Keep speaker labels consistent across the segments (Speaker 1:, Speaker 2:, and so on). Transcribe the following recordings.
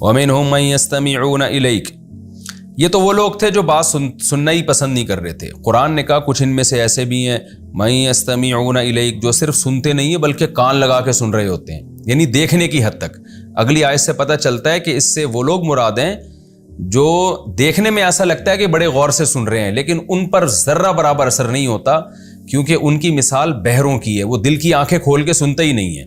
Speaker 1: وَمِنْهُمْ مَنْ يَسْتَمِعُونَ إِلَيْكَ، یہ تو وہ لوگ تھے جو بات سننا ہی پسند نہیں کر رہے تھے۔ قرآن نے کہا کچھ ان میں سے ایسے بھی ہیں مَن يَسْتَمِعُونَ إِلَيْكَ، جو صرف سنتے نہیں ہیں بلکہ کان لگا کے سن رہے ہوتے ہیں، یعنی دیکھنے کی حد تک۔ اگلی آیت سے پتہ چلتا ہے کہ اس سے وہ لوگ مراد ہیں جو دیکھنے میں ایسا لگتا ہے کہ بڑے غور سے سن رہے ہیں، لیکن ان پر ذرہ برابر اثر نہیں ہوتا، کیونکہ ان کی مثال بہروں کی ہے، وہ دل کی آنکھیں کھول کے سنتے ہی نہیں ہیں،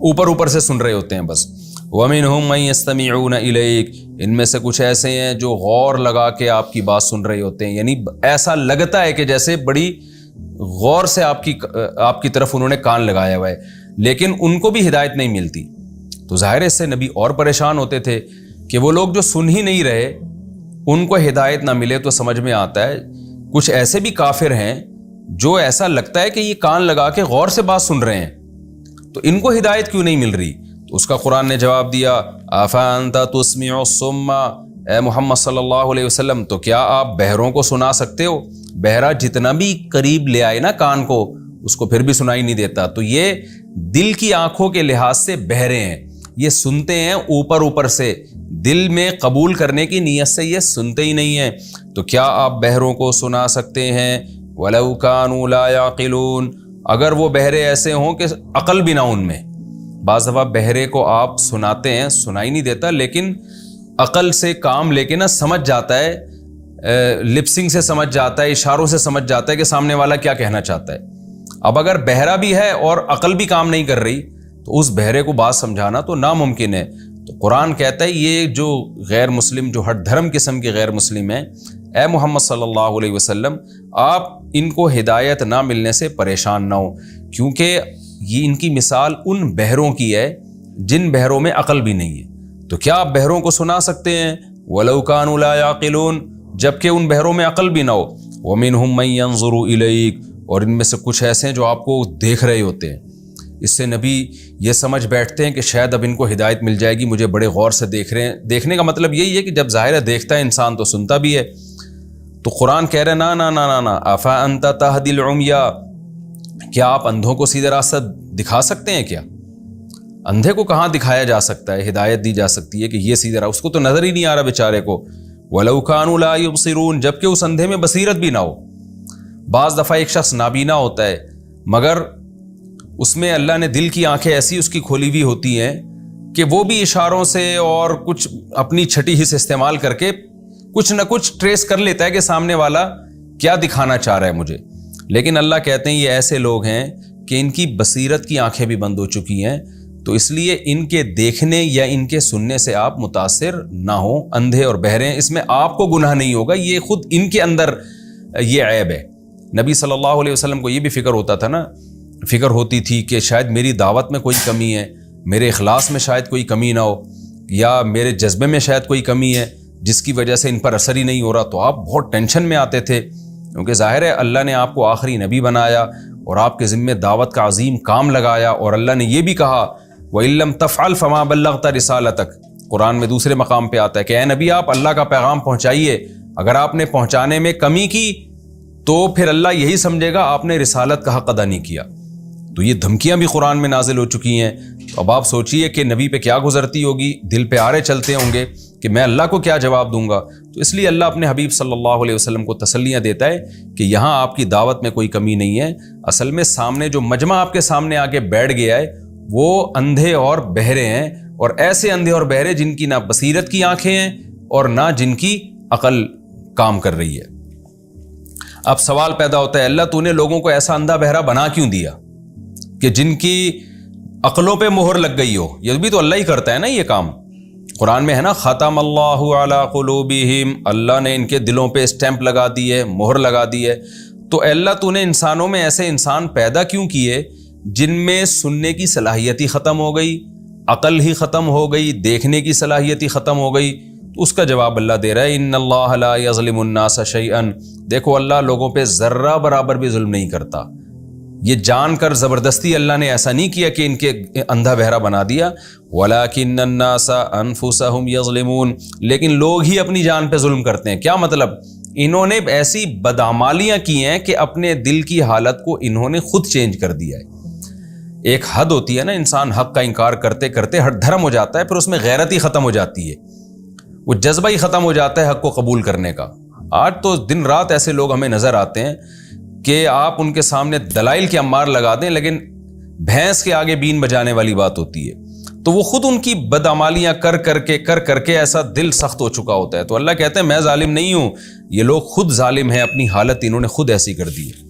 Speaker 1: اوپر اوپر سے سن رہے ہوتے ہیں بس۔ وَمِنْهُمْ مَنْ يَسْتَمِعُونَ إِلَيْكَ، ان میں سے کچھ ایسے ہیں جو غور لگا کے آپ کی بات سن رہے ہوتے ہیں، یعنی ایسا لگتا ہے کہ جیسے بڑی غور سے آپ کی طرف انہوں نے کان لگایا ہوا ہے، لیکن ان کو بھی ہدایت نہیں ملتی۔ تو ظاہر ہے اس سے نبی اور پریشان ہوتے تھے کہ وہ لوگ جو سن ہی نہیں رہے ان کو ہدایت نہ ملے، تو سمجھ میں آتا ہے کچھ ایسے بھی کافر ہیں جو ایسا لگتا ہے کہ یہ کان لگا کے غور سے بات سن رہے ہیں، تو ان کو ہدایت کیوں نہیں مل رہی؟ تو اس کا قرآن نے جواب دیا افانت تسمع الصم، اے محمد صلی اللہ علیہ وسلم تو کیا آپ بہروں کو سنا سکتے ہو؟ بہرا جتنا بھی قریب لے آئے نا کان کو، اس کو پھر بھی سنائی نہیں دیتا۔ تو یہ دل کی آنکھوں کے لحاظ سے بہرے ہیں، یہ سنتے ہیں اوپر اوپر سے، دل میں قبول کرنے کی نیت سے یہ سنتے ہی نہیں ہیں۔ تو کیا آپ بہروں کو سنا سکتے ہیں؟ وَلَوْ كَانُوا لَا يَعْقِلُونَ، اگر وہ بہرے ایسے ہوں کہ عقل بھی نہ ان میں۔ بعض دفعہ بہرے کو آپ سناتے ہیں، سنائی نہیں دیتا، لیکن عقل سے کام لے کے نا سمجھ جاتا ہے، لپسنگ سے سمجھ جاتا ہے، اشاروں سے سمجھ جاتا ہے کہ سامنے والا کیا کہنا چاہتا ہے۔ اب اگر بہرا بھی ہے اور عقل بھی کام نہیں کر رہی تو اس بہرے کو بات سمجھانا تو ناممکن ہے۔ تو قرآن کہتا ہے یہ جو غیر مسلم، جو ہٹ دھرم قسم کے غیر مسلم ہیں، اے محمد صلی اللہ علیہ وسلم آپ ان کو ہدایت نہ ملنے سے پریشان نہ ہو، کیونکہ یہ ان کی مثال ان بہروں کی ہے جن بہروں میں عقل بھی نہیں ہے۔ تو کیا آپ بہروں کو سنا سکتے ہیں؟ وَلَوْ كَانُوا لَا يَعْقِلُونَ، جبکہ ان بہروں میں عقل بھی نہ ہو۔ وَمِنْهُمْ مَنْ يَنظُرُ إِلَيْكَ، اور ان میں سے کچھ ایسے ہیں جو آپ کو دیکھ رہے ہوتے ہیں۔ اس سے نبی یہ سمجھ بیٹھتے ہیں کہ شاید اب ان کو ہدایت مل جائے گی، مجھے بڑے غور سے دیکھ رہے ہیں۔ دیکھنے کا مطلب یہی ہے کہ جب ظاہر ہے دیکھتا ہے انسان تو سنتا بھی ہے۔ تو قرآن کہہ رہے نا نا نا نا نا افا انت تہدی العمیٰ، کیا آپ اندھوں کو سیدھا راستہ دکھا سکتے ہیں؟ کیا اندھے کو کہاں دکھایا جا سکتا ہے، ہدایت دی جا سکتی ہے کہ یہ سیدھا راستہ؟ اس کو تو نظر ہی نہیں آ رہا بیچارے کو۔ وَلَوْ كَانُوا لَا يُبْصِرُونَ، جبکہ اس اندھے میں بصیرت بھی نہ ہو۔ بعض دفعہ ایک شخص نابینا ہوتا ہے مگر اس میں اللہ نے دل کی آنکھیں ایسی اس کی کھولی ہوئی ہوتی ہیں کہ وہ بھی اشاروں سے اور کچھ اپنی چھٹی حص استعمال کر کے کچھ نہ کچھ ٹریس کر لیتا ہے کہ سامنے والا کیا دکھانا چاہ رہا ہے مجھے۔ لیکن اللہ کہتے ہیں یہ ایسے لوگ ہیں کہ ان کی بصیرت کی آنکھیں بھی بند ہو چکی ہیں، تو اس لیے ان کے دیکھنے یا ان کے سننے سے آپ متاثر نہ ہوں۔ اندھے اور بہرے ہیں، اس میں آپ کو گناہ نہیں ہوگا، یہ خود ان کے اندر یہ عیب ہے۔ نبی صلی اللہ علیہ وسلم کو یہ بھی فکر ہوتا تھا نا، فکر ہوتی تھی کہ شاید میری دعوت میں کوئی کمی ہے، میرے اخلاص میں شاید کوئی کمی نہ ہو، یا میرے جذبے میں شاید کوئی کمی ہے جس کی وجہ سے ان پر اثر ہی نہیں ہو رہا۔ تو آپ بہت ٹینشن میں آتے تھے، کیونکہ ظاہر ہے اللہ نے آپ کو آخری نبی بنایا اور آپ کے ذمہ دعوت کا عظیم کام لگایا، اور اللہ نے یہ بھی کہا وَإِن لَّمْ تَفْعَلْ فَمَا بَلَّغْتَ رِسَالَتَكَ، قرآن میں دوسرے مقام پہ آتا ہے کہ اے نبی آپ اللہ کا پیغام پہنچائیے، اگر آپ نے پہنچانے میں کمی کی تو پھر اللہ یہی سمجھے گا آپ نے رسالت کا حق ادا نہیں کیا۔ تو یہ دھمکیاں بھی قرآن میں نازل ہو چکی ہیں۔ اب آپ سوچئے کہ نبی پہ کیا گزرتی ہوگی، دل پہ آرے چلتے ہوں گے کہ میں اللہ کو کیا جواب دوں گا۔ تو اس لیے اللہ اپنے حبیب صلی اللہ علیہ وسلم کو تسلیاں دیتا ہے کہ یہاں آپ کی دعوت میں کوئی کمی نہیں ہے، اصل میں سامنے جو مجمع آپ کے سامنے آ کے بیٹھ گیا ہے وہ اندھے اور بہرے ہیں، اور ایسے اندھے اور بہرے جن کی نہ بصیرت کی آنکھیں ہیں اور نہ جن کی عقل کام کر رہی ہے۔ اب سوال پیدا ہوتا ہے اللہ تو نے لوگوں کو ایسا اندھا بہرا بنا کیوں دیا کہ جن کی عقلوں پہ مہر لگ گئی ہو؟ یہ بھی تو اللہ ہی کرتا ہے نا یہ کام۔ قرآن میں ہے نا ختم اللہ علی قلوبہم، اللہ نے ان کے دلوں پہ اسٹیمپ لگا دی ہے، مہر لگا دی ہے۔ تو اے اللہ تو نے انسانوں میں ایسے انسان پیدا کیوں کیے جن میں سننے کی صلاحیت ہی ختم ہو گئی، عقل ہی ختم ہو گئی، دیکھنے کی صلاحیت ہی ختم ہو گئی؟ تو اس کا جواب اللہ دے رہا ہے ان اللہ لا یظلم الناس شیئا، دیکھو اللہ لوگوں پہ ذرہ برابر بھی ظلم نہیں کرتا۔ یہ جان کر زبردستی اللہ نے ایسا نہیں کیا کہ ان کے اندھا بہرا بنا دیا، وَلَكِنَّ النَّاسَ أَنفُسَهُمْ يَظْلِمُونَ، لیکن لوگ ہی اپنی جان پہ ظلم کرتے ہیں۔ کیا مطلب؟ انہوں نے ایسی بدعمالیاں کی ہیں کہ اپنے دل کی حالت کو انہوں نے خود چینج کر دیا ہے۔ ایک حد ہوتی ہے نا، انسان حق کا انکار کرتے کرتے ہٹ دھرم ہو جاتا ہے، پھر اس میں غیرت ہی ختم ہو جاتی ہے، وہ جذبہ ہی ختم ہو جاتا ہے حق کو قبول کرنے کا۔ آج تو دن رات ایسے لوگ ہمیں نظر آتے ہیں کہ آپ ان کے سامنے دلائل کی امار لگا دیں، لیکن بھینس کے آگے بین بجانے والی بات ہوتی ہے۔ تو وہ خود ان کی بدعمالیاں کر کر کے ایسا دل سخت ہو چکا ہوتا ہے۔ تو اللہ کہتے ہیں میں ظالم نہیں ہوں، یہ لوگ خود ظالم ہیں، اپنی حالت انہوں نے خود ایسی کر دی ہے۔